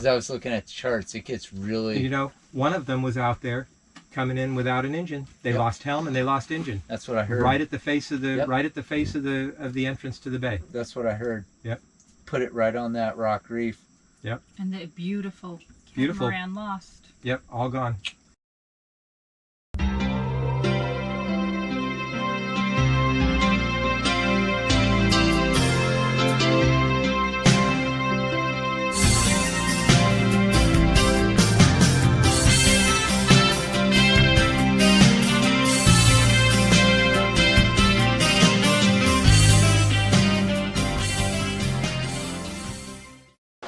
because I was looking at the charts. It gets really... You know, one of them was out there coming in without an engine. They lost helm and they lost engine. That's what I heard. Right at the face of the of the entrance to the bay. That's what I heard. Yep. Put it right on that rock reef. Yep. And the beautiful catamaran lost. Yep, all gone.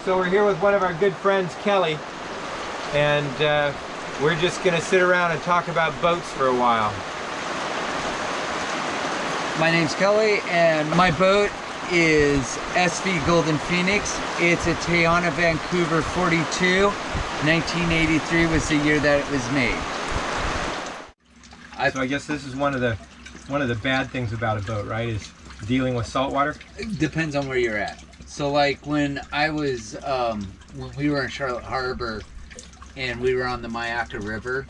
So we're here with one of our good friends, Kelly, and we're just going to sit around and talk about boats for a while. My name's Kelly, and my boat is SV Golden Phoenix. It's a Tayana Vancouver 42. 1983 was the year that it was made. So I guess this is one of the bad things about a boat, right? Is dealing with salt water. It depends on where you're at. So like when I was, when we were in Charlotte Harbor and we were on the Myakka River,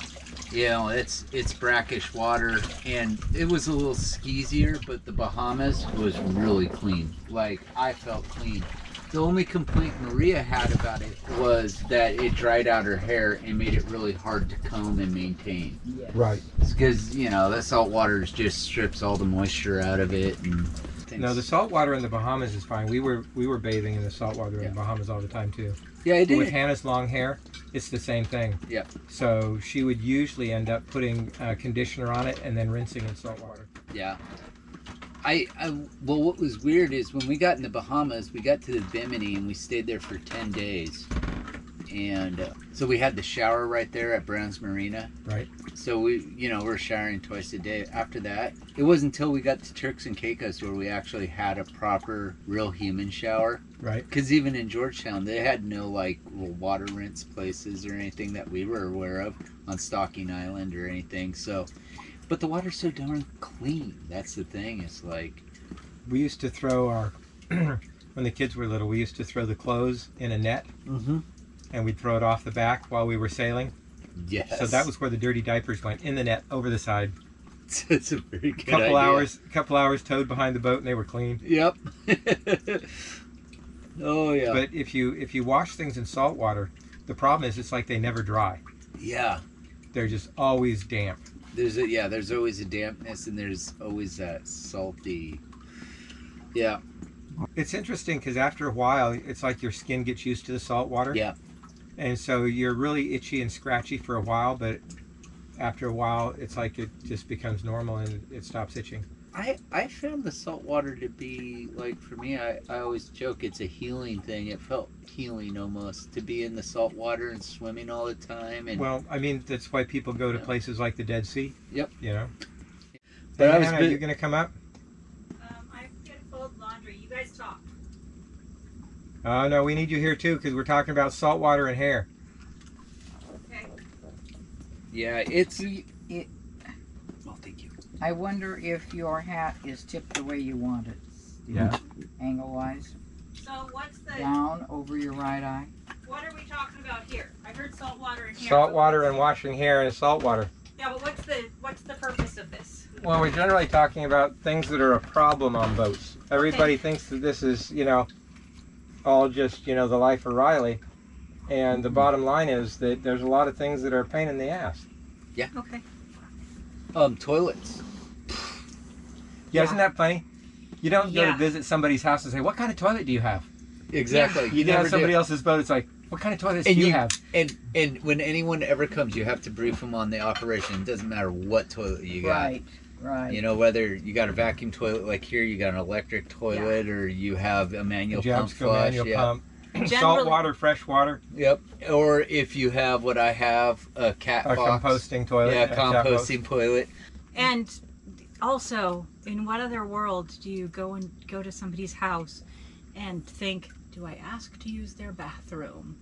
you know, it's brackish water and it was a little skeezier, but the Bahamas was really clean. Like I felt clean. The only complaint Maria had about it was that it dried out her hair and made it really hard to comb and maintain. Yes. Right. It's because, you know, that salt water just strips all the moisture out of it and things. No, the salt water in the Bahamas is fine. We were bathing in the salt water in the Bahamas all the time too. Yeah, it did. With Hannah's long hair, it's the same thing. Yep. So she would usually end up putting conditioner on it and then rinsing in salt water. Yeah. Well, what was weird is when we got in the Bahamas, we got to the Bimini and we stayed there for 10 days. And so we had the shower right there at Brown's Marina. Right. So we're showering twice a day. After that, it wasn't until we got to Turks and Caicos where we actually had a proper, real human shower. Right. Because even in Georgetown, they had no like water rinse places or anything that we were aware of on Stocking Island or anything. So, but the water's so darn clean. That's the thing. It's like we used to throw our when the kids were little. We used to throw the clothes in a net. Mm-hmm. And we'd throw it off the back while we were sailing. Yes. So that was where the dirty diapers went, in the net, over the side. It's a very good idea. Couple hours towed behind the boat, and they were clean. Yep. Oh yeah. But if you wash things in salt water, the problem is it's like they never dry. Yeah. They're just always damp. There's always a dampness, and there's always that salty. Yeah. It's interesting because after a while, it's like your skin gets used to the salt water. Yeah. And so you're really itchy and scratchy for a while, but after a while, it's like it just becomes normal and it stops itching. I found the salt water to be, like, for me, I always joke it's a healing thing. It felt healing almost to be in the salt water and swimming all the time. And well, I mean, that's why people go to places like the Dead Sea. Yep. You know. But hey, Hannah, are you going to come up? I'm going to fold laundry. You guys talk. Oh, no, we need you here too because we're talking about salt water and hair. Okay. Yeah, well, thank you. I wonder if your hat is tipped the way you want it. Yeah. Angle-wise. So what's the... Down over your right eye. What are we talking about here? I heard salt water and hair. Salt water and washing hair in salt water. Yeah, but what's the purpose of this? Well, we're generally talking about things that are a problem on boats. Everybody thinks that this is, you know, all just, you know, the life of Riley. And the bottom line is that there's a lot of things that are a pain in the ass. Yeah. Okay. Toilets. Yeah, isn't that funny? You don't go Yeah. to visit somebody's house and say, what kind of toilet do you have? Exactly. You never have somebody do. else's boat, it's like, what kind of toilets do you have? And when anyone ever comes, you have to brief them on the operation. It doesn't matter what toilet you got. Right, right. You know, whether you got a vacuum toilet like here, you got an electric toilet, or you have a manual pump flush. Manual Yeah. pump. Salt water, fresh water. Yep. Or if you have what I have, a cat A box. composting toilet. Yeah, a cat box. composting toilet. And also, in what other world do you go to somebody's house and think, do I ask to use their bathroom?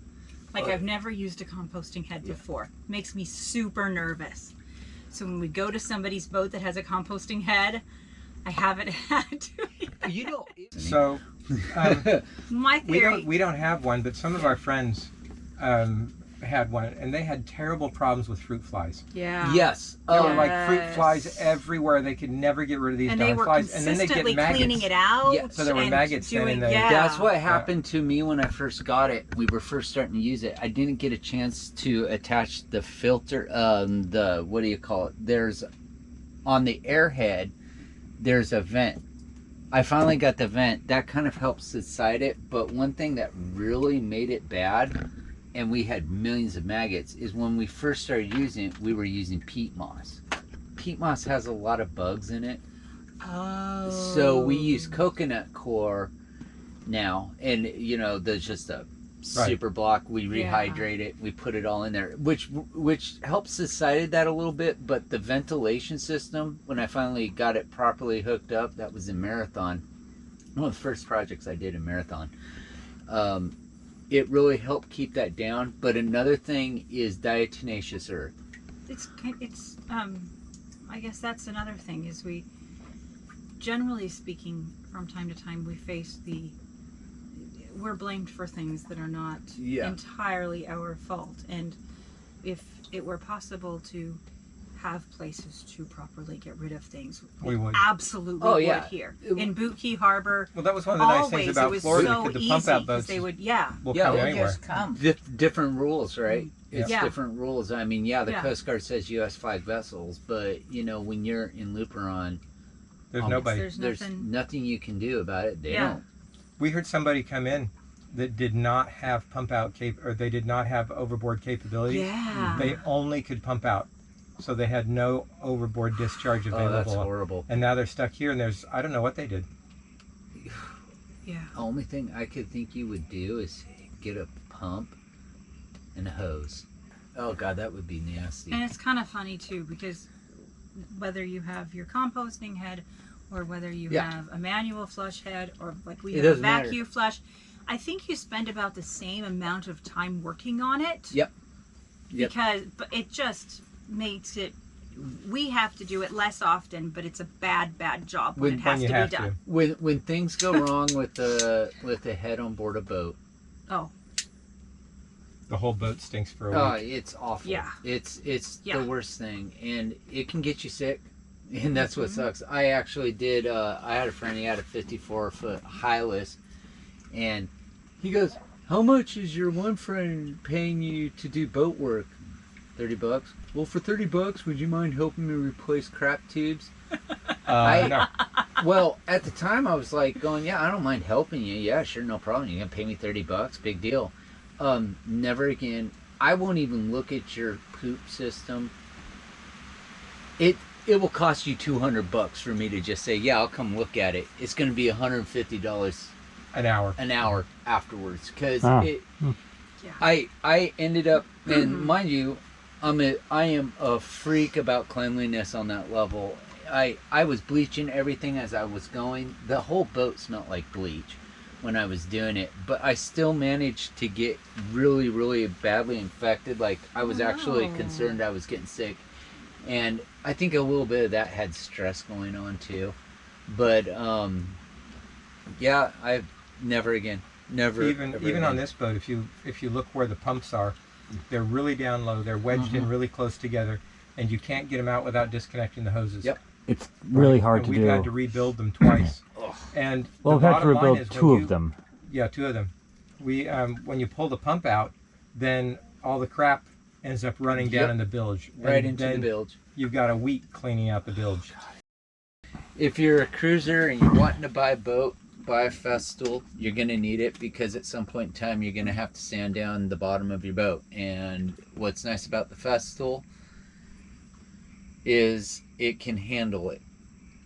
Like, I've never used a composting head before. Makes me super nervous. So when we go to somebody's boat that has a composting head, I haven't had to. You know. So, My theory. we don't have one, but some of our friends had one, and they had terrible problems with fruit flies. Yeah. Yes. There were like fruit Yes. flies everywhere. They could never get rid of these And they darn were flies, and then they consistently get maggots. cleaning it out. Yeah, so there were and maggots then in doing, the- yeah. That's what happened to me when I first got it. We were first starting to use it. I didn't get a chance to attach the filter, the, what do you call it? There's, on the airhead, there's a vent. I finally got the vent. That kind of helps subside it. But one thing that really made it bad, and we had millions of maggots, is when we first started using it, we were using peat moss. Peat moss has a lot of bugs in it. Oh. So we use coconut coir now, and you know, there's just a super block. We rehydrate it, we put it all in there, which helps subsided that a little bit. But the ventilation system, when I finally got it properly hooked up, that was in Marathon, one of the first projects I did in Marathon. It really helped keep that down. But another thing is diatomaceous earth. It's I guess that's another thing, is we, generally speaking, from time to time we face we're blamed for things that are not entirely our fault. And if it were possible to have places to properly get rid of things, We would. absolutely Oh, would yeah. here in Boot Key Harbor. Well, that was one of the nice Always, things it about was Florida. so Because the easy, pump out 'cause boats they would, will Yeah, come well, anywhere. Just come. different rules, right? It's Yeah. different rules. I mean, yeah, the Yeah. Coast Guard says US 5 vessels, but you know, when you're in Luperon, There's nobody. There's there's nothing. nothing you can do about it. They Yeah. don't. We heard somebody come in that did not have pump out or they did not have overboard capability. Yeah. They only could pump out, so they had no overboard discharge Oh, that's available. horrible. And now they're stuck here, and I don't know what they did. Yeah. Only thing I could think you would do is get a pump and a hose. Oh God, that would be nasty. And it's kind of funny too, because whether you have your composting head or whether you Yeah. have a manual flush head or like we It have a doesn't matter. vacuum flush, I think you spend about the same amount of time working on it. Yep. Yep. Because but it just makes it, we have to do it less often, but it's a bad job when it has you to have be done. When things go wrong with the head on board a boat, Oh, The whole boat stinks for oh, a week. it's awful. Yeah. It's Yeah. the worst thing, and it can get you sick, and that's what Mhm. sucks. I actually did. I had a friend. He had a 54-foot Hylas, and he goes, "How much is your one friend paying you to do boat work?" $30. Well, for $30, would you mind helping me replace crap tubes? No. Well, at the time, I was like going, "Yeah, I don't mind helping you. Yeah, sure, no problem. You're gonna pay me $30, big deal." Never again. I won't even look at your poop system. It will cost you $200 for me to just say, "Yeah, I'll come look at it." It's gonna be $150 An hour. an hour afterwards, because yeah. I ended up, and mind you, I am a freak about cleanliness on that level. I was bleaching everything as I was going. The whole boat smelled like bleach when I was doing it, but I still managed to get really, really badly infected. Like, I was actually Oh. concerned I was getting sick, and I think a little bit of that had stress going on too. But yeah, I've never again. Never Even ever on again. this boat, if you look where the pumps are, they're really down low. They're wedged in really close together, and you can't get them out without disconnecting the hoses. Yep. It's really hard And to we've do. had to rebuild them twice. Ugh. And Well, the we've had to bottom line rebuild is two of them. Yeah, two of them. We when you pull the pump out, then all the crap ends up running down Yep. in the bilge. Right And into the then bilge. You've got a week cleaning out the bilge. If you're a cruiser and you're wanting to buy a boat, buy a Festool. You're going to need it because at some point in time you're going to have to sand down the bottom of your boat. And what's nice about the Festool is it can handle it.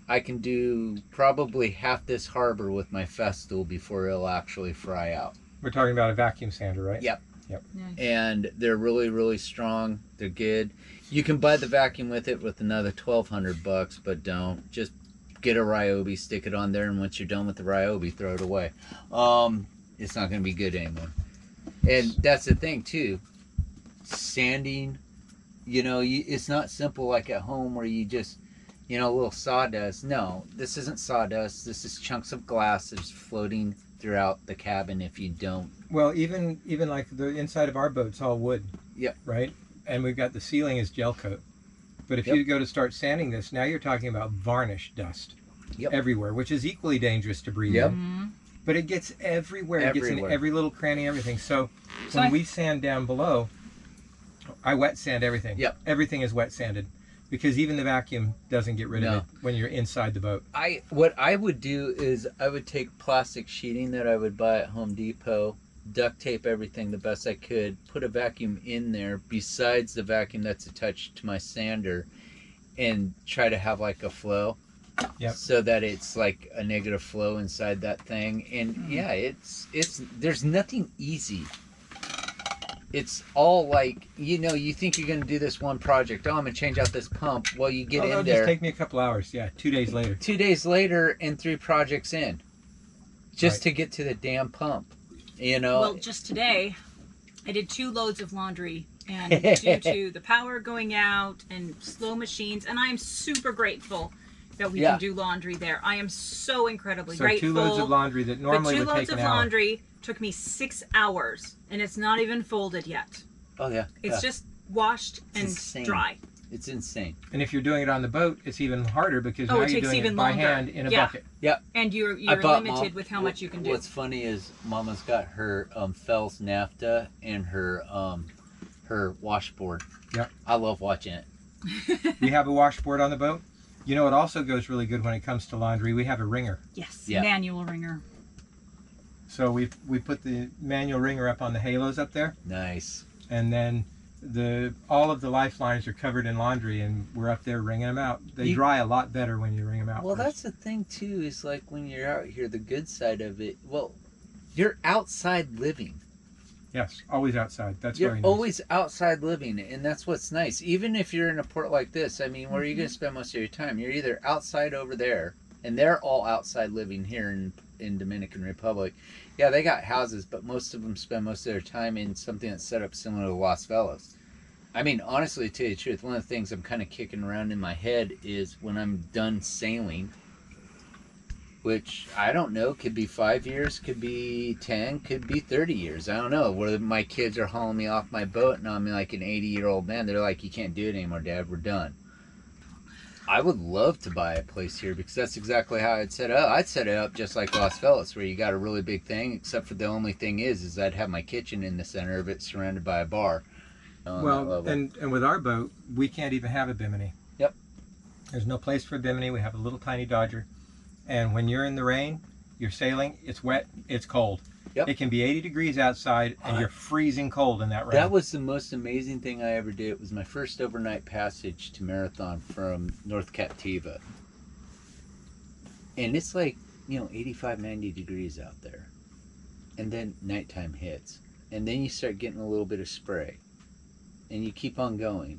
I can do probably half this harbor with my Festool before it'll actually fry out. We're talking about a vacuum sander, right? Yep. Nice. And they're really, really strong. They're good. You can buy the vacuum with it with another $1,200, but don't. Just get a Ryobi, stick it on there, and once you're done with the Ryobi, throw it away. It's not going to be good anymore. And that's the thing too. Sanding, it's not simple like at home where you just, a little sawdust. No, this isn't sawdust. This is chunks of glass that's floating throughout the cabin if you don't Well, even like the inside of our boat's all wood. Yep. Right? And we've got the ceiling is gel coat. But if Yep. you go to start sanding this, now you're talking about varnish dust everywhere, which is equally dangerous to breathe Yep. in. But it gets everywhere. It gets in Everywhere. every little cranny, everything. So So when I- we sand down below, I wet sand everything. Yep. Everything is wet sanded because even the vacuum doesn't get rid No. of it when you're inside the boat. What I would do is I would take plastic sheeting that I would buy at Home Depot, duct tape everything the best I could, put a vacuum in there besides the vacuum that's attached to my sander, and try to have like a flow. Yep. So that it's like a negative flow inside that thing. And yeah, it's there's nothing easy. It's all like, you know, you think you're going to do this one project. Oh, I'm going to change out this pump. Well, you get It'll in just there take me a couple hours. Yeah, 2 days later. 2 days later and 3 projects in just Right. to get to the damn pump, you know. Well, just today, I did 2 loads of laundry, and due to the power going out and slow machines, and I am super grateful that we Yeah. can do laundry there. I am so incredibly So grateful. 2 loads of laundry that normally but 2 would loads take of an hour. laundry took me 6 hours, and it's not even folded yet. Oh yeah, It's just washed and insane. dry. it's insane. And if you're doing it on the boat, it's even harder because Oh, now it you're takes doing even it by longer. hand in a Yeah. bucket. And you're I bought limited Mom- with how much you can do. What's funny is Mama's got her Fells NAFTA and her washboard. Yep. I love watching it. We have a washboard on the boat. You know, it also goes really good when it comes to laundry. We have a wringer. Yes, Yeah. manual wringer. So we put the manual wringer up on the halos up there, Nice. and then all of the lifelines are covered in laundry, and we're up there wringing them out. They You- dry a lot better when you wring them out. Well, first. that's the thing too. Is like when you're out here, the good side of it. Well, you're outside living. Yes, always outside. That's You're very nice. always outside living, and that's what's nice. Even if you're in a port like this, I mean, where are you going to spend most of your time? You're either outside over there, and they're all outside living here in Dominican Republic. Yeah, they got houses, but most of them spend most of their time in something that's set up similar to Las Vegas. I mean, honestly, to tell you the truth, one of the things I'm kind of kicking around in my head is when I'm done sailing, which I don't know, could be 5 years, could be 10, could be 30 years. I don't know. Where my kids are hauling me off my boat and I'm like an 80-year-old man. They're like, you can't do it anymore, Dad. We're done. I would love to buy a place here because that's exactly how I'd set it up. I'd set it up just like Las Vegas, where you got a really big thing, except for the only thing is I'd have my kitchen in the center of it surrounded by a bar. On that Well, level. and with our boat, we can't even have a bimini. Yep. There's no place for a bimini. We have a little tiny Dodger. And when you're in the rain, you're sailing, it's wet, it's cold. Yep. It can be 80 degrees outside, and you're freezing cold in that rain. That was the most amazing thing I ever did. It was my first overnight passage to Marathon from North Captiva. And it's like, 85, 90 degrees out there. And then nighttime hits. And then you start getting a little bit of spray. And you keep on going.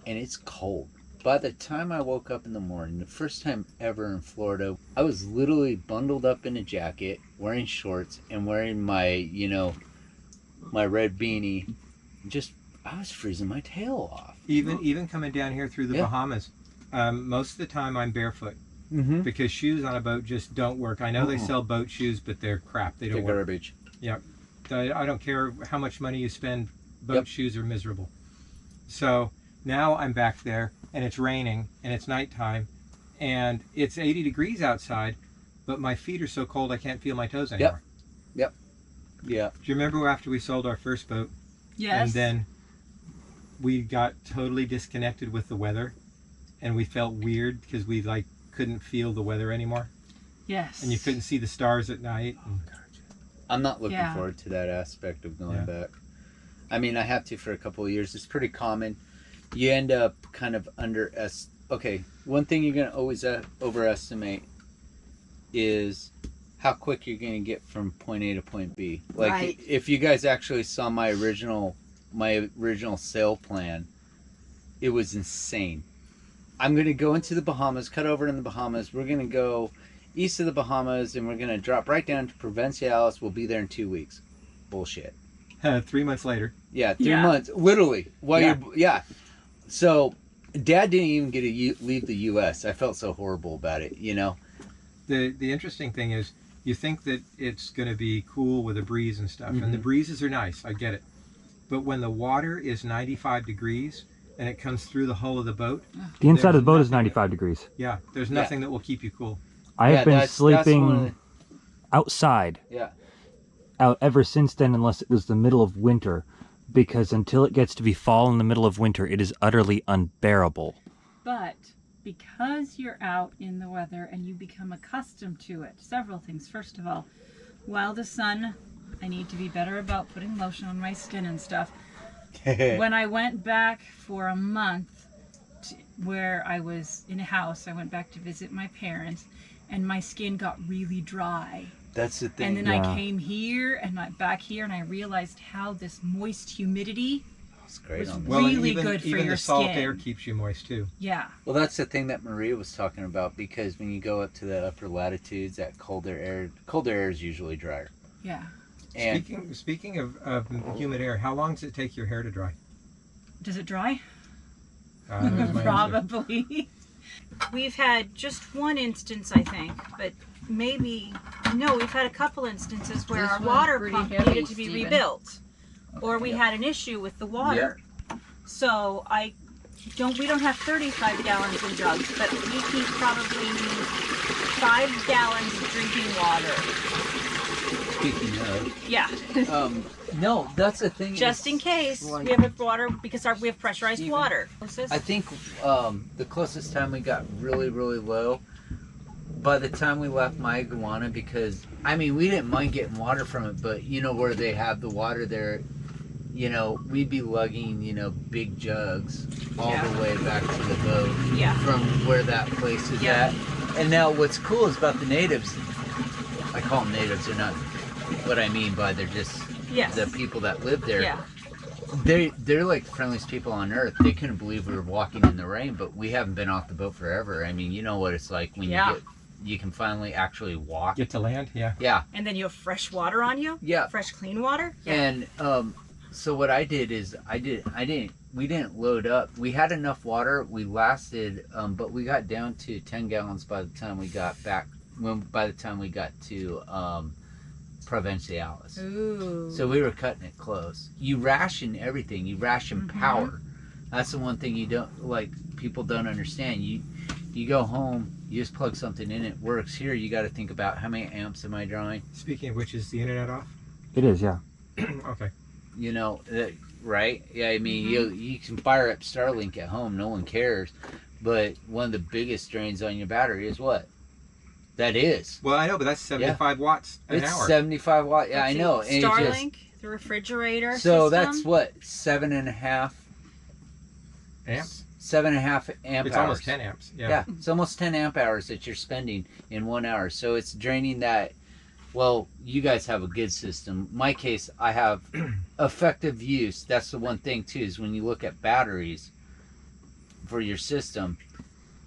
And it's cold. By the time I woke up in the morning, the first time ever in Florida, I was literally bundled up in a jacket, wearing shorts, and wearing my, my red beanie. I was freezing my tail off. Even coming down here through the Yeah. Bahamas, most of the time I'm barefoot Mm-hmm. because shoes on a boat just don't work. I know they sell boat shoes, but they're crap. They They're don't work. garbage. I don't care how much money you spend. Boat Yep. shoes are miserable. So now I'm back there, and it's raining, and it's nighttime, and it's 80 degrees outside, but my feet are so cold I can't feel my toes anymore. Yeah. Do you remember after we sold our first boat, Yes. and then we got totally disconnected with the weather, and we felt weird because we couldn't feel the weather anymore, Yes. and you couldn't see the stars at night. And I'm not looking Yeah. forward to that aspect of going Yeah. back. I mean, I have to for a couple of years. It's pretty common. You end up kind of okay, one thing you're going to always overestimate is how quick you're going to get from point A to point B. Like, Right. if you guys actually saw my original sail plan, it was insane. I'm going to go into the Bahamas, cut over in the Bahamas. We're going to go east of the Bahamas, and we're going to drop right down to Provinciales. We'll be there in 2 weeks. Bullshit. 3 months later, Yeah, 3 Yeah. months. Literally. Yeah. Yeah. So, Dad didn't even get to leave the U.S. I felt so horrible about it, the interesting thing is you think that it's going to be cool with a breeze and stuff, and the breezes are nice, I get it. But when the water is 95 degrees and it comes through the hull of the boat, The inside of the boat is nothing 95 degrees. yeah, there's nothing that will keep you cool. I have been that's sleeping one of outside Yeah. out ever since then, unless it was the middle of winter, because until it gets to be fall in the middle of winter, it is utterly unbearable. But because you're out in the weather and you become accustomed to it, several things. First of all, while the sun, I need to be better about putting lotion on my skin and stuff. When I went back for a month where I was in a house, I went back to visit my parents, and my skin got really dry. That's the thing. And then Yeah. I came here and back here, and I realized how this moist humidity It's great was on this. Well, and really even, good for even your the salt skin. air keeps you moist too. Yeah. Well, that's the thing that Maria was talking about, because when you go up to the upper latitudes, that colder air is usually drier. Yeah. And Speaking of humid air, how long does it take your hair to dry? Does it dry? That's my answer. Probably. We've had just one instance, I think, but maybe no. We've had a couple instances where This our one's water pretty pump heavy, needed to be Stephen. rebuilt, or we Yeah. had an issue with the water. So we don't have 35 gallons in jugs, but we keep probably 5 gallons of drinking water. speaking of, Yeah, no, that's the thing. just is- in case Like- we have water because we have pressurized Stephen. water. I think the closest time we got really, really low, by the time we left my iguana, because, I mean, we didn't mind getting water from it, but, you know, where they have the water there, you know, we'd be lugging, you know, big jugs all Yeah. the way back to the boat Yeah. from where that place is Yeah. at. And now what's cool is about the natives, I call them natives, they're not what I mean by they're just Yes. the people that live there. Yeah. They're like the friendliest people on earth. They couldn't believe we were walking in the rain, but we haven't been off the boat forever. I mean, you know what it's like when Yeah. you can finally actually walk. Get to land, yeah. Yeah, And then you have fresh water on you. yeah. Fresh, clean water. Yeah. And so what I did is we didn't load up. We had enough water. We lasted, but we got down to 10 gallons by the time we got back. By the time we got to Provincialis. Ooh. So we were cutting it close. You ration everything. You ration power. That's the one thing you don't, like, people don't understand. You go home, you just plug something in, it works. Here you got to think about how many amps am I drawing. Speaking of which, is the internet off? It is, yeah. Okay. You know, right? Yeah, I mean, you can fire up Starlink at home. No one cares. But one of the biggest drains on your battery is what? That is. Well, I know, but that's 75 watts an It's hour. 75 watt. Yeah, I know. And it just- Starlink, the refrigerator so system. that's what, 7.5 Amps? 7.5 amp It's hours. almost 10 amps. Yeah. Yeah, it's almost 10 amp hours that you're spending in 1 hour. So it's draining that. Well, you guys have a good system. My case, I have effective use. That's the one thing too, is when you look at batteries for your system,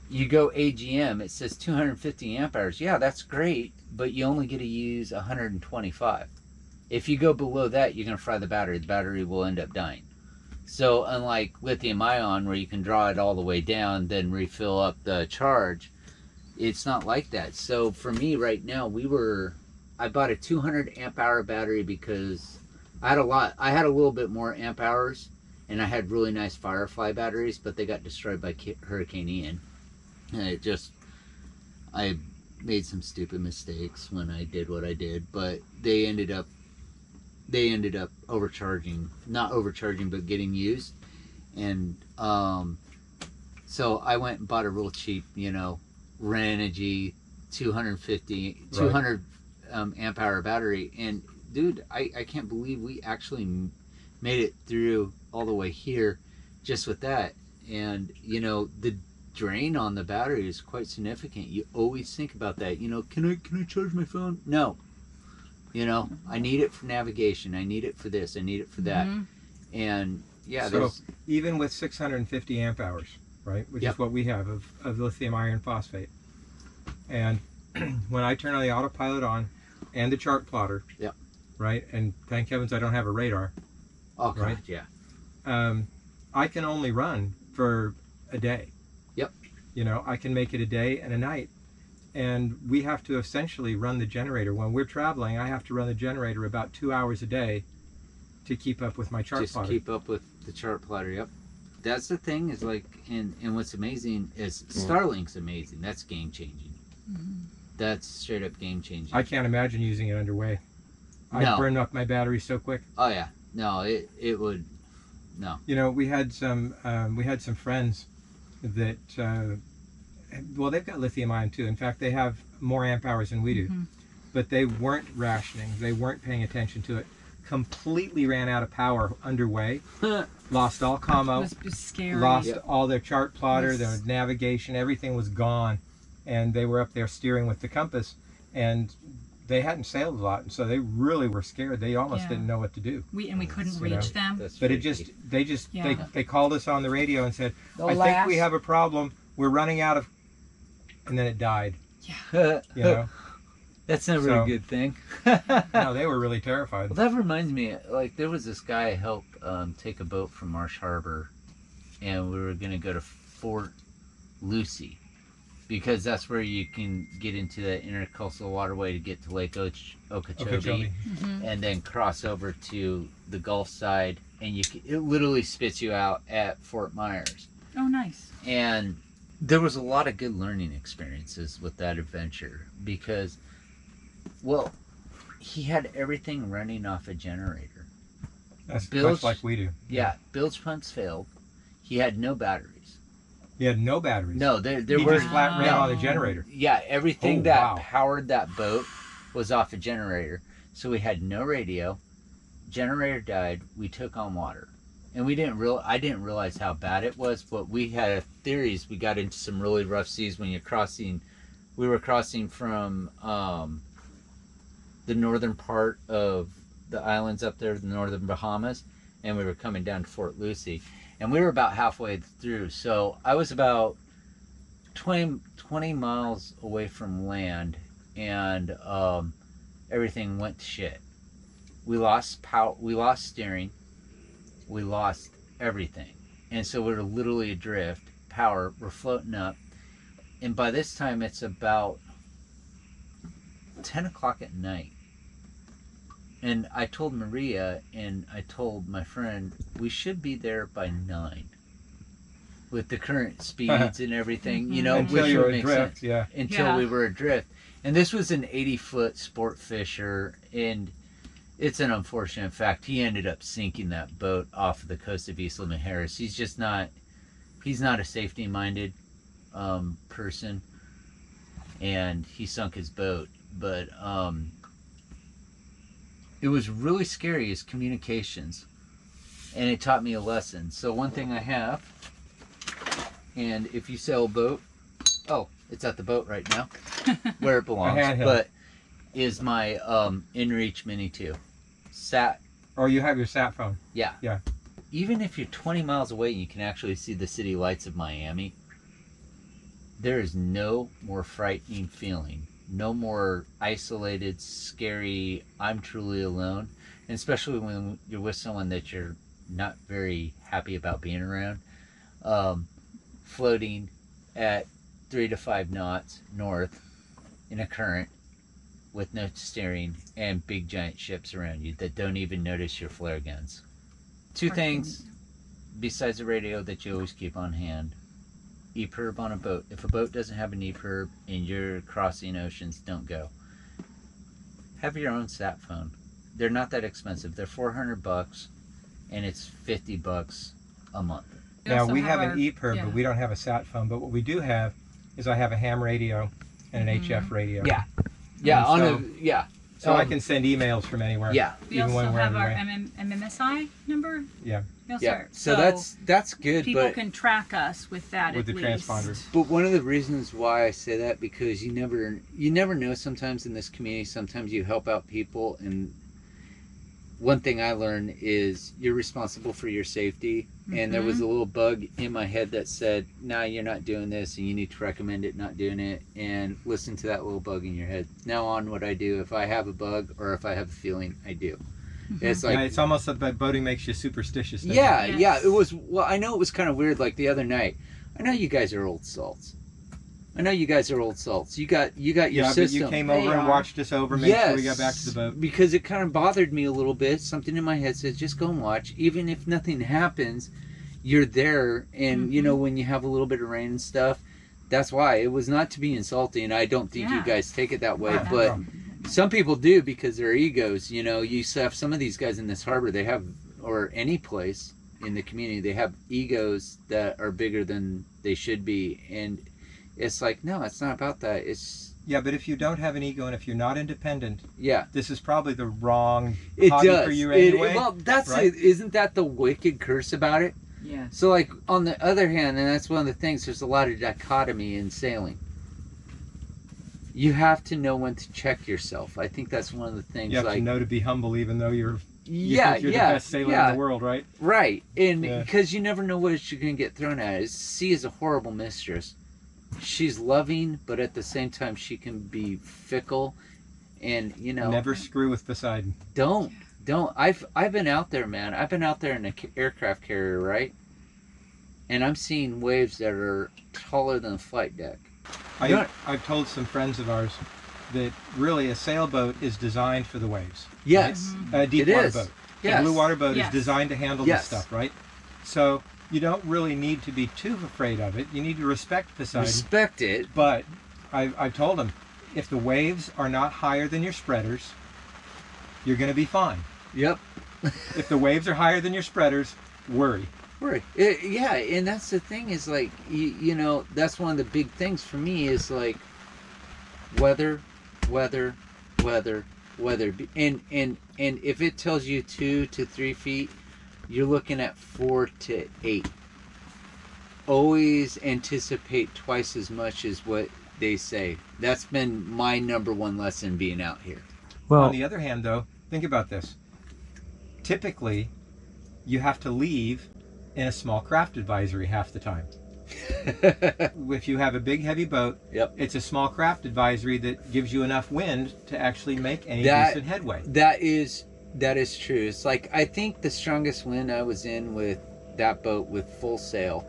you go AGM, it says 250 amp hours. Yeah, that's great, but you only get to use 125. If you go below that, you're going to fry the battery. The battery will end up dying. So unlike lithium ion, where you can draw it all the way down, then refill up the charge, it's not like that. So for me right now, I bought a 200 amp hour battery because I had a little bit more amp hours, and I had really nice Firefly batteries, but they got destroyed by Hurricane Ian. And I made some stupid mistakes when I did what I did, but they ended up not overcharging, but getting used. And so I went and bought a real cheap, Renogy 200 amp hour battery. And dude, I can't believe we actually made it through all the way here just with that. And the drain on the battery is quite significant. You always think about that. Can I charge my phone? No. I need it for navigation. I need it for this. I need it for that. And yeah, So even with 650 amp hours, right, which Yep. is what we have of lithium iron phosphate, and when I turn on the autopilot on and the chart plotter, Yep. right, and thank heavens I don't have a radar, oh god, right. yeah. I can only run for a day. Yep. I can make it a day and a night, and we have to essentially run the generator. When we're traveling, I have to run the generator about 2 hours a day to keep up with my chart Just plotter. keep up with the chart plotter. Yep. That's the thing is like, and what's amazing is Starlink's amazing. That's game changing. That's straight up game changing. I can't imagine using it underway. No. I'd burn up my battery so quick. Oh yeah. No, it would. No. You know, we had some friends that well, they've got lithium ion too. In fact, they have more amp hours than we do. But they weren't rationing. They weren't paying attention to it. Completely ran out of power underway. Lost all It commo. was scary. Lost Yep. all their chart plotter, Yes. their navigation, everything was gone. And they were up there steering with the compass, and they hadn't sailed a lot, and so they really were scared. They almost Yeah. didn't know what to do. We couldn't You know, reach them. That's But freaky. Yeah. they called us on the radio and said, The I think we last- have a problem. We're running out of, and then it died. You know, That's never So- a good thing. no, they were really terrified. Well, that reminds me, like, there was this guy I helped take a boat from Marsh Harbor, and we were going to go to Fort Lucy, because that's where you can get into the intercoastal waterway to get to Lake Okeechobee, Okeechobee. and then cross over to the Gulf side, and it literally spits you out at Fort Myers. Oh, nice. And there was a lot of good learning experiences with that adventure because, well, he had everything running off a generator. That's Bilge- much like we do. Yeah, bilge pumps failed. He had no batteries. He had no batteries. No, there he were just flat ran no. on a generator. Yeah, everything Oh, that wow. powered that boat was off a generator. So we had no radio. Generator died. We took on water. And I didn't realize how bad it was, but we had theories. We got into some really rough seas when we were crossing from the northern part of the islands up there, the northern Bahamas, and we were coming down to Fort Lucy. And we were about halfway through. So I was about 20 miles away from land, and everything went to shit. We lost power, we lost steering, we lost everything, and so we were literally adrift. Power, we're floating up, and by this time it's about 10 o'clock at night. And I told Maria and I told my friend we should be there by 9 with the current speeds and everything, you know, Until which you're would make adrift, sense. yeah. Until Yeah. we were adrift. And this was an 80-foot sport fisher, and it's an unfortunate fact. He ended up sinking that boat off of the coast of Isla Mujeres. He's not a safety-minded person, and he sunk his boat. But it was really scary, his communications, and it taught me a lesson. So one thing I have, and if you sail a boat, oh, it's at the boat right now, where it belongs, handheld. but is my InReach Mini 2. Sat, Or you have your sat phone. yeah. Yeah. Even if you're 20 miles away and you can actually see the city lights of Miami, there is no more frightening feeling, no more isolated, scary, I'm truly alone, and especially when you're with someone that you're not very happy about being around, floating at 3 to 5 knots north in a current with no steering and big giant ships around you that don't even notice your flare guns. Two things besides the radio that you always keep on hand. EPIRB on a boat. If a boat doesn't have an EPIRB and you're crossing oceans, don't go. Have your own sat phone. They're not that expensive. They're $400 and it's $50 a month. Now also we have our- an EPIRB, yeah. but we don't have a sat phone. But what we do have is I have a ham radio and an HF radio. Yeah. Yeah, And on so- a yeah. So I can send emails from anywhere. Yeah. We Even when also we're have our underway. MMSI number. Yeah. We also Yeah. are- So that's good, people but can track us with that With at the least. transponder. But one of the reasons why I say that, because you never know sometimes in this community, sometimes you help out people, and one thing I learned is you're responsible for your safety. And there was a little bug in my head that said, nah, you're not doing this and you need to recommend it not doing it, and listen to that little bug in your head. Now on what I do, if I have a bug or if I have a feeling, I do. It's like, Yeah, it's almost like boating makes you superstitious. doesn't yeah, it? Yes. it was, well, I know it was kind of weird like the other night. I know you guys are old salts. I know you guys are old salts. You got your Yeah, but system. you came They over and are. watched us over, made sure we got back to the boat. Because it kind of bothered me a little bit. Something in my head says, just go and watch. Even if nothing happens, you're there. And, you know, when you have a little bit of rain and stuff, that's why. It was not to be insulting. I don't think you guys take it that way. Yeah, But no. some people do because they're egos. You know, you have some of these guys in this harbor, they have, or any place in the community, they have egos that are bigger than they should be. And it's like, no, it's not about that. It's, Yeah, but if you don't have an ego and if you're not independent, yeah. this is probably the wrong It hobby does. for you anyway. Well, that's right? isn't that the wicked curse about it? Yeah. So, like, on the other hand, and that's one of the things, there's a lot of dichotomy in sailing. You have to know when to check yourself. I think that's one of the things. You have like, to know to be humble, even though you yeah, think you're yeah, the best sailor yeah, in the world, right? right. And Yeah. because you never know what you're going to get thrown at. Sea is a horrible mistress. She's loving, but at the same time, she can be fickle. And, you know, Never screw with Poseidon. Don't. I've been out there, man. I've been out there in an aircraft carrier, right? And I'm seeing waves that are taller than the flight deck. I've told some friends of ours that really a sailboat is designed for the waves. Yes, A deep it water is. boat. Yes. A blue water boat Yes. is designed to handle Yes. this stuff, right? So you don't really need to be too afraid of it. You need to respect Poseidon. Respect it. But I've told them, if the waves are not higher than your spreaders, you're going to be fine. Yep. If the waves are higher than your spreaders, worry. Right. Yeah, and that's the thing is like, you know, that's one of the big things for me is like weather. And if it tells you 2 to 3 feet, you're looking at 4 to 8. Always anticipate twice as much as what they say. That's been my number one lesson being out here. Well, On the other hand, though, think about this. Typically, you have to leave in a small craft advisory half the time. If you have a big, heavy boat, Yep. it's a small craft advisory that gives you enough wind to actually make any That- decent headway. That is true. It's like, I think the strongest wind I was in with that boat with full sail,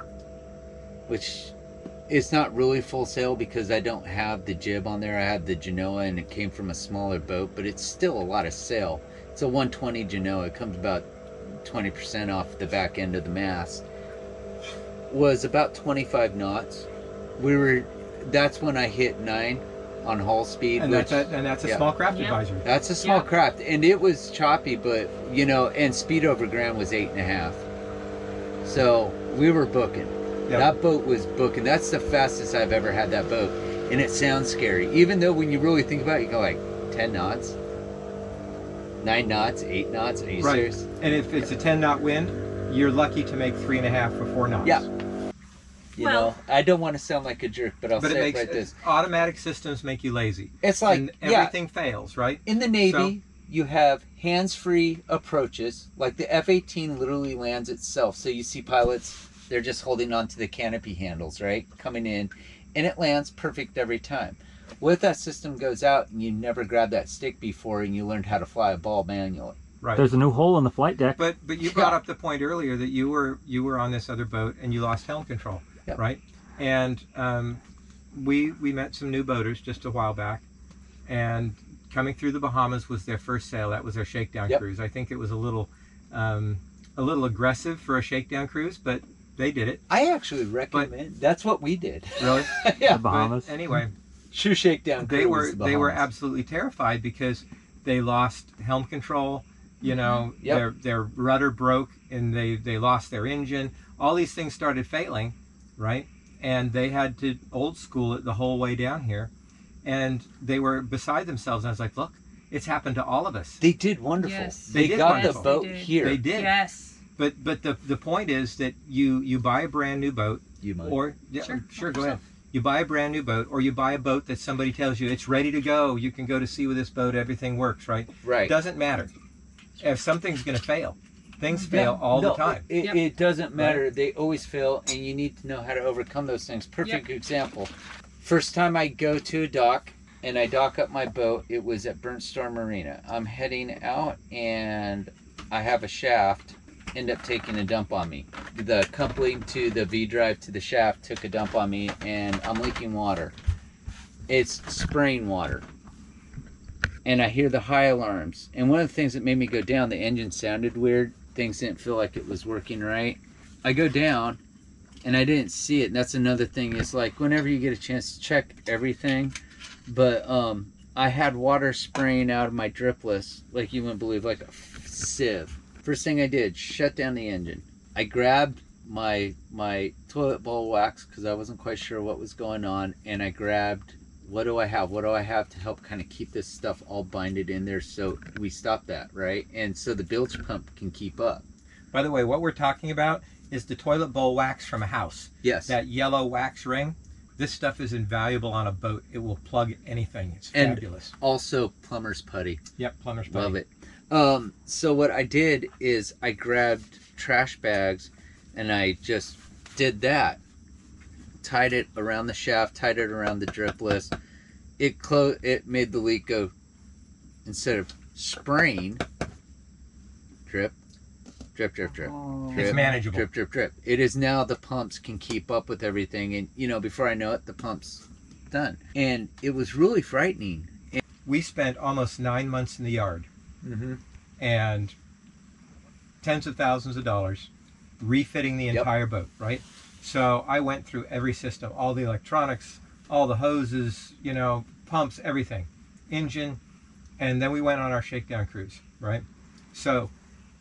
which it's not really full sail because I don't have the jib on there. I have the Genoa and it came from a smaller boat, but it's still a lot of sail. It's a 120 Genoa. It comes about 20% off the back end of the mast. Was about 25 knots. That's when I hit 9 on hull speed. And that's a yeah. small craft Yep. advisory. That's a small Yeah. craft, and it was choppy, but you know, and speed over ground was 8.5. So we were booking. Yep. That boat was booking. That's the fastest I've ever had that boat, and it sounds scary. Even though when you really think about it, you go like 10 knots, 9 knots, 8 knots. Are you Right. serious? And if it's a 10-knot wind, you're lucky to make 3.5 or 4 knots. Yeah. You Well- know, I don't want to sound like a jerk, but I'll But it say makes it like this. automatic systems make you lazy. It's like, and yeah, everything fails, right? in the Navy, So- you have hands-free approaches. Like the F-18 literally lands itself. So you see pilots, they're just holding onto the canopy handles, right? Coming in, and it lands perfect every time. What if that system goes out and you never grabbed that stick before and you learned how to fly a ball manually? Right. there's a new hole in the flight deck. But you brought up the point earlier that you were on this other boat and you lost helm control, Yep. right? And we met some new boaters just a while back, and coming through the Bahamas was their first sail. That was their shakedown Yep. cruise. I think it was a little aggressive for a shakedown cruise, but they did it. I actually recommend. That's what we did. Really? Yeah. The Bahamas. But anyway, Shoe shakedown. they crew were was the they were Bahamas. absolutely terrified because they lost helm control. You know, Yep. their rudder broke and they lost their engine. All these things started failing, right? And they had to old school it the whole way down here, and they were beside themselves. And I was like, look, it's happened to all of us. They did wonderful. Yes. They, They did got wonderful. the boat Yes, they did. here. They did. Yes. But the point is that you buy a brand new boat, You might. or Sure, go ahead. You buy a brand new boat, or you buy a boat that somebody tells you it's ready to go. You can go to sea with this boat. Everything works, right? Right. Doesn't matter. If something's going to fail, things fail all the time. It, it doesn't matter. They always fail, and you need to know how to overcome those things. Perfect example. First time I go to a dock, and I dock up my boat, it was at Burnt Storm Marina. I'm heading out, and I have a shaft end up taking a dump on me. the coupling to the V drive to the shaft took a dump on me, and I'm leaking water. It's spraying water. And I hear the high alarms. And one of the things that made me go down, the engine sounded weird. Things didn't feel like it was working right. I go down, and I didn't see it. And that's another thing, is like whenever you get a chance to check everything. But I had water spraying out of my dripless, like you wouldn't believe, like a sieve. First thing I did, shut down the engine. I grabbed my toilet bowl wax because I wasn't quite sure what was going on, and I grabbed, what do I have to help kind of keep this stuff all binded in there so we stop that, right? And so the bilge pump can keep up. By the way, what we're talking about is the toilet bowl wax from a house. Yes. That yellow wax ring. This stuff is invaluable on a boat. It will plug anything. It's And fabulous. also plumber's putty. Yep, plumber's putty. Love it. So what I did is I grabbed trash bags and I just did that. Tied it around the shaft, tied it around the dripless. It made the leak go, instead of spraying, drip, drip, drip, drip. Oh. It's manageable. Drip, drip, drip. It is now the pumps can keep up with everything, and you know, before I know it, the pump's done. And it was really frightening. We spent almost 9 months in the yard and tens of thousands of dollars refitting the entire boat, right? So I went through every system, all the electronics, all the hoses, you know, pumps, everything, engine, and then we went on our shakedown cruise, right? So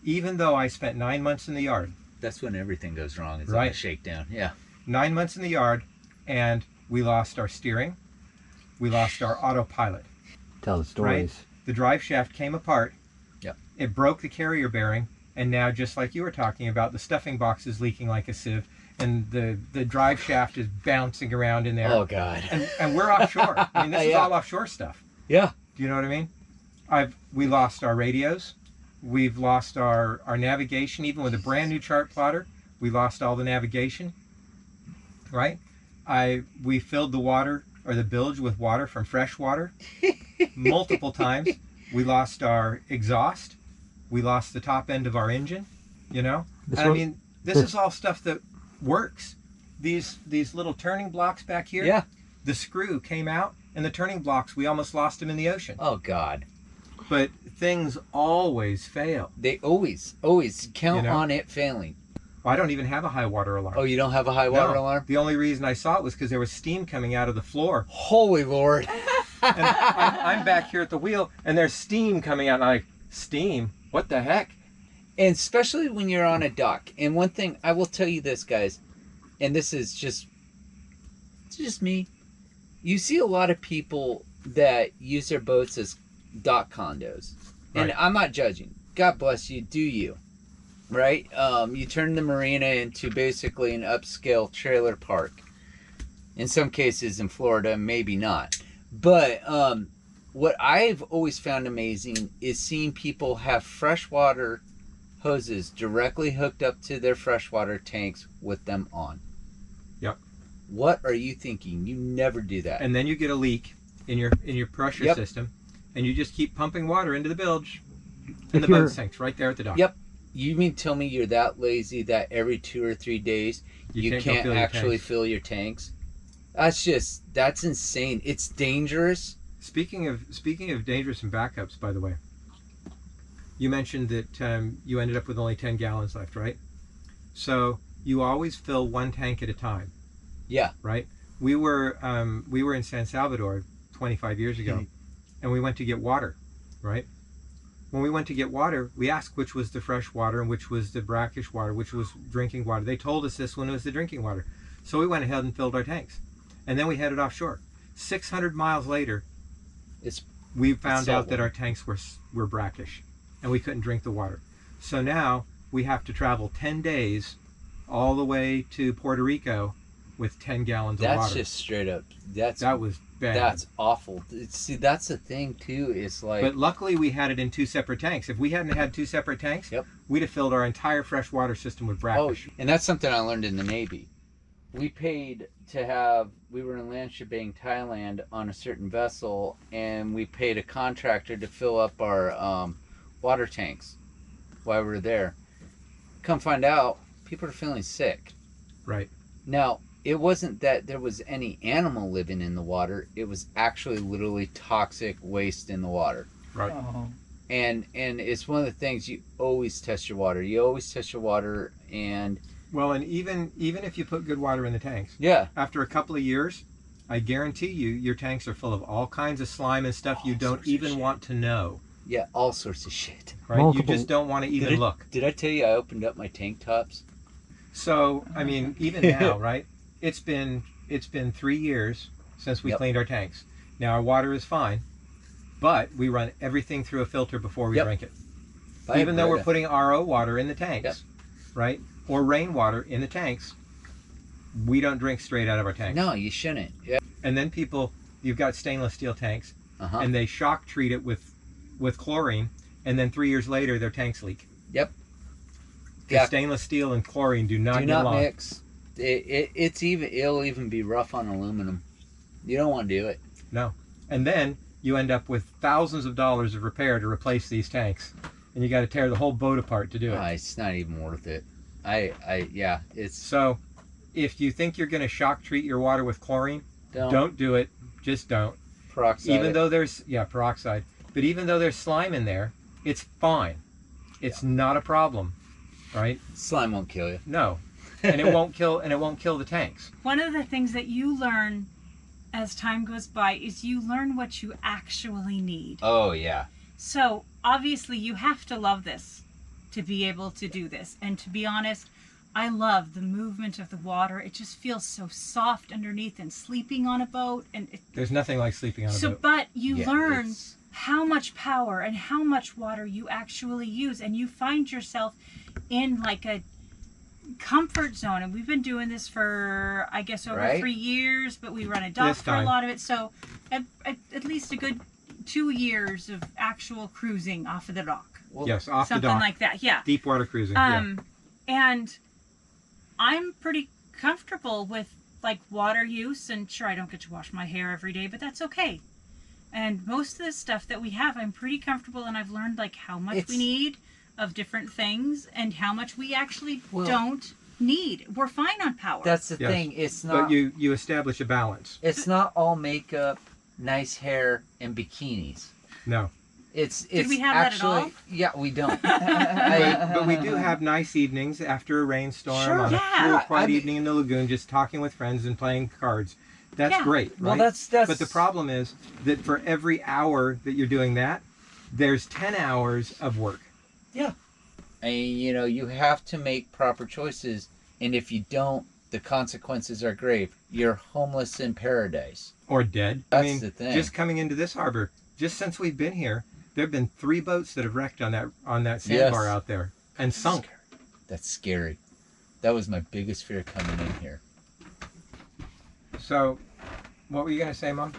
even though I spent 9 months in the yard, That's when everything goes wrong. It's Right. like a shakedown. Yeah. 9 months in the yard, and we lost our steering, we lost our autopilot. Tell the stories. The drive shaft came apart. Yep. It broke the carrier bearing, and now, just like you were talking about, the stuffing box is leaking like a sieve, and the drive shaft is bouncing around in there. Oh God. And we're offshore. I mean, this is Yeah. all offshore stuff. Yeah. Do you know what I mean? We lost our radios. We've lost our navigation. Even with a brand new chart plotter, we lost all the navigation. Right? We filled the water, or the bilge, with water from fresh water multiple times. We lost our exhaust. We lost the top end of our engine. You know? This And I was- mean, this is all stuff that works. These little turning blocks back here. Yeah. The screw came out, and the turning blocks, we almost lost them in the ocean. Oh God. But things always fail. They always count You know? on it failing. I don't even have a high water alarm. Oh, you don't have a high water No. alarm? The only reason I saw it was because there was steam coming out of the floor. Holy Lord. And I'm back here at the wheel, and there's steam coming out. And I'm like, steam? What the heck? And especially when you're on a dock. And one thing I will tell you this, guys, and this is just me. You see a lot of people that use their boats as dock condos. And Right. I'm not judging. God bless you. Do you? Right? You turn the marina into basically an upscale trailer park. In some cases in Florida, maybe not. But what I've always found amazing is seeing people have freshwater hoses directly hooked up to their freshwater tanks with them on. Yep. What are you thinking? You never do that. And then you get a leak in your pressure Yep. system, and you just keep pumping water into the bilge, and If the boat you're- sinks right there at the dock. Yep. You mean tell me you're that lazy that every 2 or 3 days you can't go can't fill your actually tanks. fill your tanks? That's insane. It's dangerous. Speaking of dangerous and backups, by the way, you mentioned that you ended up with only 10 gallons left, right? So you always fill one tank at a time. Yeah. Right. We were in San Salvador 25 years ago, and we went to get water, right? When we went to get water, we asked which was the fresh water and which was the brackish water, which was drinking water. They told us this one was the drinking water. So we went ahead and filled our tanks. And then we headed offshore. 600 miles later, we found out that our tanks were brackish, and we couldn't drink the water. So now we have to travel 10 days all the way to Puerto Rico with 10 gallons of That's water. just straight up. That was bad. That's awful. See, that's the thing too. Is like, But luckily we had it in 2 separate tanks. If we hadn't had 2 separate tanks, Yep. we'd have filled our entire freshwater system with brackish. and that's something I learned in the Navy. We paid to have. We were in Lanshebang, Thailand, on a certain vessel, and we paid a contractor to fill up our water tanks while we were there. Come find out, people are feeling sick. Right. Now, it wasn't that there was any animal living in the water. It was actually literally toxic waste in the water. Right. Oh. And it's one of the things, you always test your water. You always test your water, and Well, and even if you put good water in the tanks, yeah, after a couple of years, I guarantee you, your tanks are full of all kinds of slime and stuff you don't sorts of even shit. want to know. yeah, all sorts of shit. Right? Multiple- You just don't want to even Did I- look. Did I tell you I opened up my tank tops? So, I mean, even now, right? It's been 3 years since we Yep. cleaned our tanks. Now our water is fine, but we run everything through a filter before we Yep. drink it. By Even though we're Brita. putting RO water in the tanks, Yep. right? Or rainwater in the tanks, we don't drink straight out of our tanks. No, you shouldn't. Yeah. And then you've got stainless steel tanks, Uh-huh. and they shock treat it with chlorine, and then 3 years later their tanks leak. Yep. 'Cause Yeah. stainless steel and chlorine do not Do get not along. mix. It'll even be rough on aluminum. You don't want to do it. And then you end up with thousands of dollars of repair to replace these tanks, and you got to tear the whole boat apart to do it. It's not even worth it. It's So, if you think you're going to shock treat your water with chlorine, don't do it. Just don't. peroxide. Even though there's peroxide, but even though there's slime in there, it's fine. It's not a problem, right? slime won't kill you. No, and it won't kill the tanks. One of the things that you learn as time goes by is you learn what you actually need. Oh yeah. So obviously you have to love this to be able to do this. And to be honest, I love the movement of the water. It just feels so soft underneath, and sleeping on a boat. And There's nothing like sleeping on a boat. but you Yeah, learn it's- how much power and how much water you actually use, and you find yourself in like a comfort zone. And we've been doing this for, I guess, over Right. 3 years, but we run a dock This for a time. lot of it. So at least a good 2 years of actual cruising off of the dock. Well, Yes, off the Something dock. like that, yeah. Deep water cruising. And I'm pretty comfortable with like water use, and sure, I don't get to wash my hair every day, but that's okay. And most of the stuff that we have, I'm pretty comfortable, and I've learned like how much we need of different things and how much we actually don't need. We're fine on power. That's the Yes. thing. It's But not. you establish a balance. It's not all makeup, nice hair, and bikinis. No. It's Did we have that at actually all? yeah, we don't. But we do have nice evenings after a rainstorm Sure. on a Yeah. cool, quiet I mean- evening in the lagoon, just talking with friends and playing cards. That's Yeah. great, right? Well, that's But the problem is that for every hour that you're doing that, there's 10 hours of work. And you have to make proper choices, and if you don't, the consequences are grave. You're homeless in paradise. Or dead. That's the thing. Just coming into this harbor, just since we've been here, there have been 3 boats that have wrecked on that sandbar out there and sunk. That's scary. That was my biggest fear coming in here. So, what were you going to say, Mom?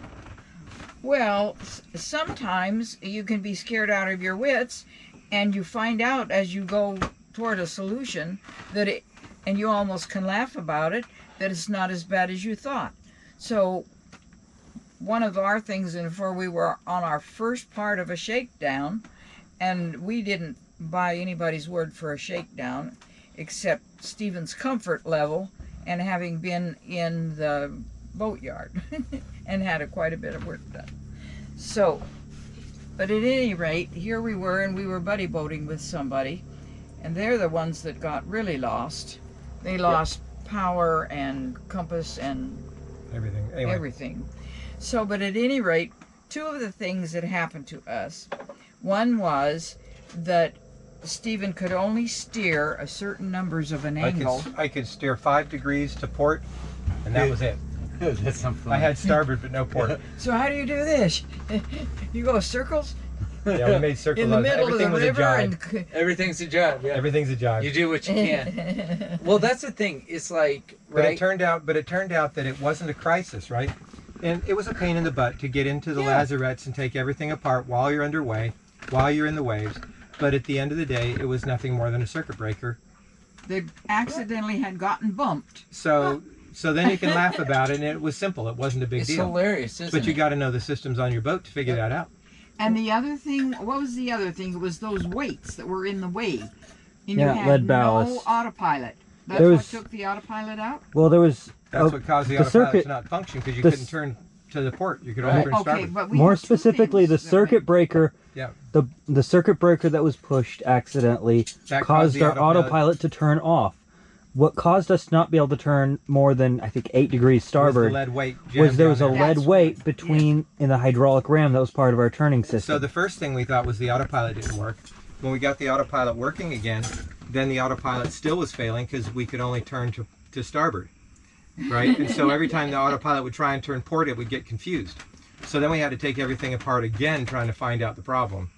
Well, sometimes you can be scared out of your wits, and you find out as you go toward a solution and you almost can laugh about it, that it's not as bad as you thought. So, one of our things, and before we were on our first part of a shakedown, and we didn't buy anybody's word for a shakedown except Stephen's comfort level and having been in the boatyard and had quite a bit of work done. So, but at any rate, here we were, and we were buddy boating with somebody, and they're the ones that got really lost. They lost power and compass and Everything. Anyway. everything. So, but at any rate, 2 of the things that happened to us, one was that Stephen could only steer a certain numbers of an angle. I could steer 5 degrees to port, and that was it. That's something. I had starboard but no port. So how do you do this? You go circles Yeah, we made circles. in the middle of the Everything was a river jibe. and Everything's a job. Yeah. Everything's a jibe. You do what you can. Well, that's the thing. It's like, But right? it turned out that it wasn't a crisis, right? And it was a pain in the butt to get into the Yeah. lazarettes and take everything apart while you're underway, while you're in the waves. But at the end of the day, it was nothing more than a circuit breaker. they accidentally had gotten bumped. So then you can laugh about it, and it was simple. It wasn't a big It's deal. hilarious, isn't But you it? got to know the systems on your boat to figure that out. And the other thing, what was the other thing? It was those weights that were in the way. And Yeah, you had lead no ballast. autopilot. That's There what was- took the autopilot out? Well, there was That's what caused the the autopilot circuit- to not function, because you the couldn't turn to the port. You could Right. only turn Okay, starboard. but we more have two specifically the things that circuit breaker. Yeah. The circuit breaker that was pushed accidentally That caused the our autopilot to turn off. What caused us not be able to turn more than I think 8 degrees Was the starboard lead weight was there was a jammed down lead That's weight right. between in the hydraulic ram that was part of our turning there. So system. the first thing we thought was the autopilot didn't work. When we got the autopilot working again, then the autopilot still was failing because we could only turn to starboard, right? And so every time the autopilot would try and turn port, it would get confused. So then we had to take everything apart again, trying to find out the problem.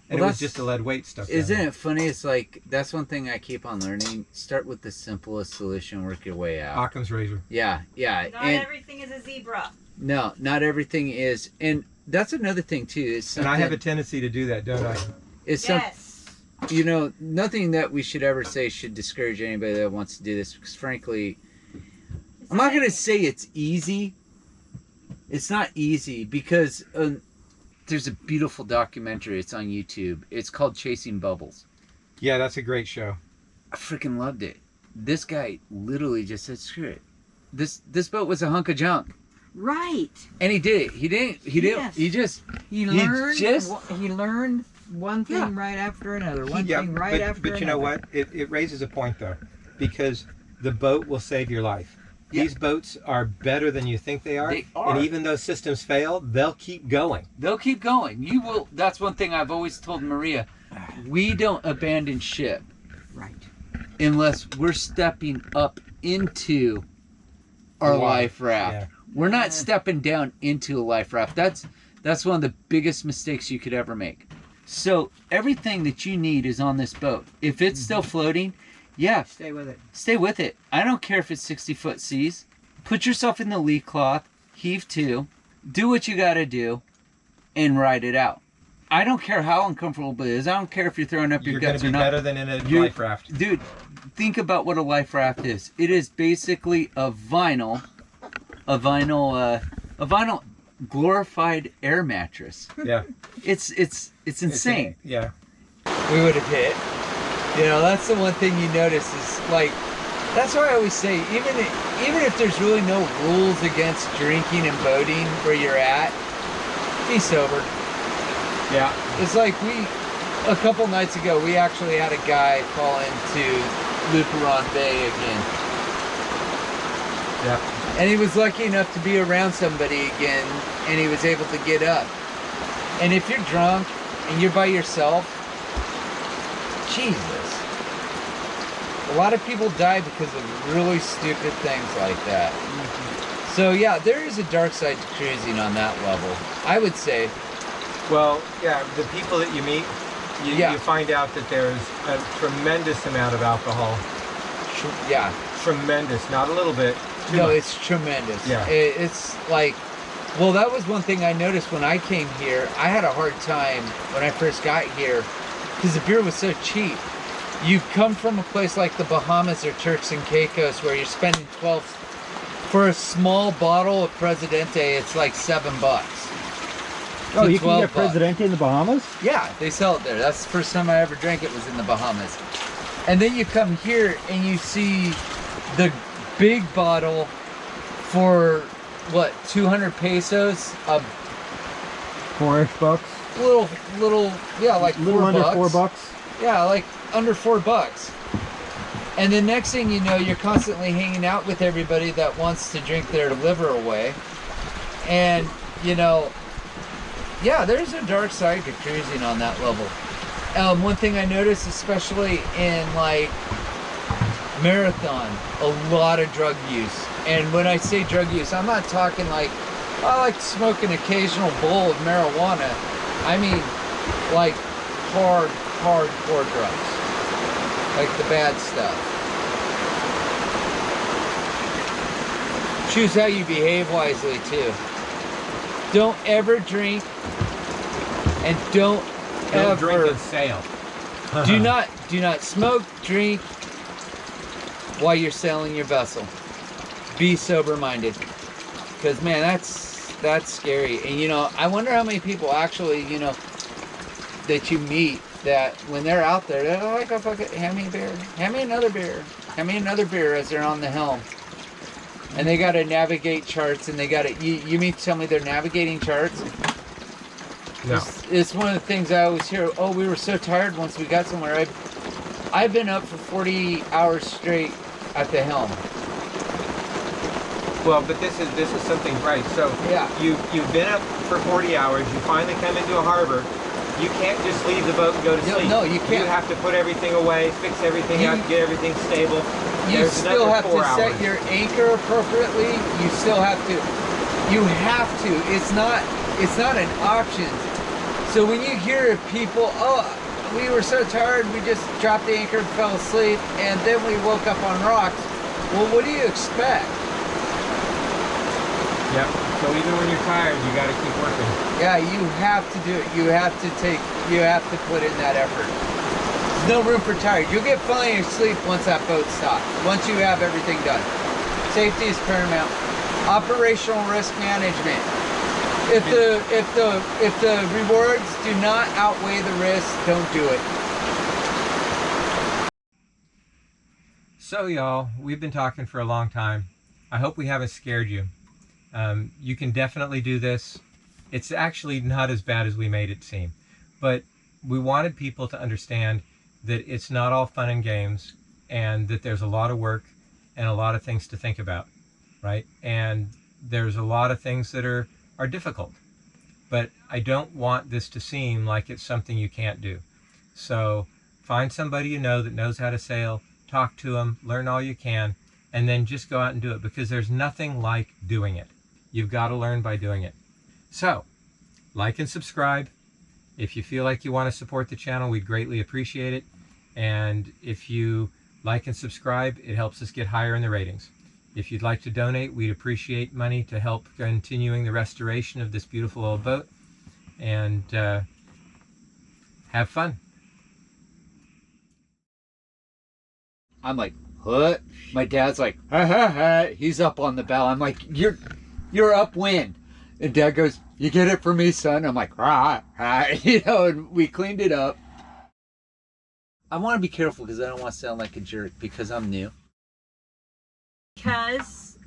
And Well, it was that's- just a lead weight stuff. Isn't it funny? It's like, that's one thing I keep on learning. Start with the simplest solution, work your way out. Occam's razor. Yeah, yeah. Not And everything is a zebra. no, not everything is. And that's another thing too. Is And I have a tendency to do that, don't I? It's some, Yes. you know, nothing that we should ever say should discourage anybody that wants to do this, because frankly, I'm not going to say it's easy. It's not easy because there's a beautiful documentary. It's on YouTube. It's called Chasing Bubbles. Yeah, that's a great show. I freaking loved it. This guy literally just said, "Screw it. This boat was a hunk of junk," Right. and he did it. He didn't. Yes. He learned. just- He learned one thing Yeah. right after another. One Yeah, thing right after another. but you know what? It raises a point though, because the boat will save your life. Yeah. These boats are better than you think they are. They are. And even though systems fail, they'll keep going. They'll keep going. You will. That's one thing I've always told Maria. We don't abandon ship Right. unless we're stepping up into our The water. life raft. Yeah. We're not stepping down into a life raft. That's one of the biggest mistakes you could ever make. So everything that you need is on this boat. If it's still floating, yeah, Stay with it. stay with it. I don't care if it's 60-foot seas. Put yourself in the lee cloth, heave to, do what you got to do, and ride it out. I don't care how uncomfortable it is. I don't care if you're throwing up your You're going guts to or be not. better than in a You- life raft. Dude, think about what a life raft is. It is basically a vinyl glorified air mattress. Yeah. It's insane. Yeah. We would have hit. You know, that's the one thing you notice is like, that's why I always say, even if there's really no rules against drinking and boating where you're at, be sober. Yeah. It's like a couple nights ago, we actually had a guy fall into Luperon Bay again. Yeah. And he was lucky enough to be around somebody again, and he was able to get up. And if you're drunk and you're by yourself, Jesus. A lot of people die because of really stupid things like that. So yeah, there is a dark side to cruising on that level, I would say. Well, yeah, the people that you meet, Yeah. you find out that there's a tremendous amount of alcohol. Yeah. Tremendous. Not a little bit. Too No, much. it's tremendous. Yeah. It's like, well, that was one thing I noticed when I came here. I had a hard time when I first got here because the beer was so cheap. You come from a place like the Bahamas or Turks and Caicos where you're spending $12 for a small bottle of Presidente. It's like $7. Oh, to you can get $12. Presidente in the Bahamas? Yeah, they sell it there. That's the first time I ever drank it was in the Bahamas. And then you come here and you see the big bottle for what, 200 pesos? A 4-ish bucks. little, yeah, like A little under $4. $4. Yeah, like under $4. And the next thing you know, you're constantly hanging out with everybody that wants to drink their liver away. And, you know, yeah, there's a dark side to cruising on that level. One thing I noticed, especially in like marathon, a lot of drug use. And when I say drug use, I'm not talking like, I like to smoke an occasional bowl of marijuana. I mean, like hardcore drugs. Like the bad stuff. Choose how you behave wisely too. Don't ever drink, and don't drink ever and sail. do not smoke, drink while you're sailing your vessel. Be sober minded, because man, that's scary. And you know, I wonder how many people actually, you know, that you meet that when they're out there, they're like, oh, fuck it, hand me a beer, hand me another beer. Have me another beer as they're on the helm. And they got to navigate charts, and they got to. You mean to tell me they're navigating charts? No. It's one of the things I always hear. Oh, we were so tired once we got somewhere. I've been up for 40 hours straight at the helm. Well, but this is something right. So Yeah. you've been up for 40 hours. You finally come into a harbor. You can't just leave the boat and go to sleep. No, you can't. You have to put everything away, fix everything out, get everything stable. You There's still another have 4 to hours. set your anchor appropriately. You still have to. You have to. It's not an option. So when you hear people, oh, we were so tired, we just dropped the anchor and fell asleep, and then we woke up on rocks. Well, what do you expect? Yep. So even when you're tired, you got to keep working. Yeah, you have to do it. You have to put in that effort. There's no room for tired. You'll get plenty of sleep once that boat stops. Once you have everything done. Safety is paramount. Operational risk management. If the rewards do not outweigh the risks, don't do it. So y'all, we've been talking for a long time. I hope we haven't scared you. You can definitely do this. It's actually not as bad as we made it seem. But we wanted people to understand that it's not all fun and games, and that there's a lot of work and a lot of things to think about, right? And there's a lot of things that are difficult. But I don't want this to seem like it's something you can't do. So find somebody you know that knows how to sail, talk to them, learn all you can, and then just go out and do it, because there's nothing like doing it. You've got to learn by doing it. So, like and subscribe. If you feel like you want to support the channel, we'd greatly appreciate it. And if you like and subscribe, it helps us get higher in the ratings. If you'd like to donate, we'd appreciate money to help continuing the restoration of this beautiful old boat. And have fun. I'm like, what? My dad's like, ha ha ha. He's up on the bow. I'm like, you're upwind. And Dad goes, you get it for me, son. I'm like, rah, rah. You know, and we cleaned it up. I want to be careful because I don't want to sound like a jerk because I'm new. Because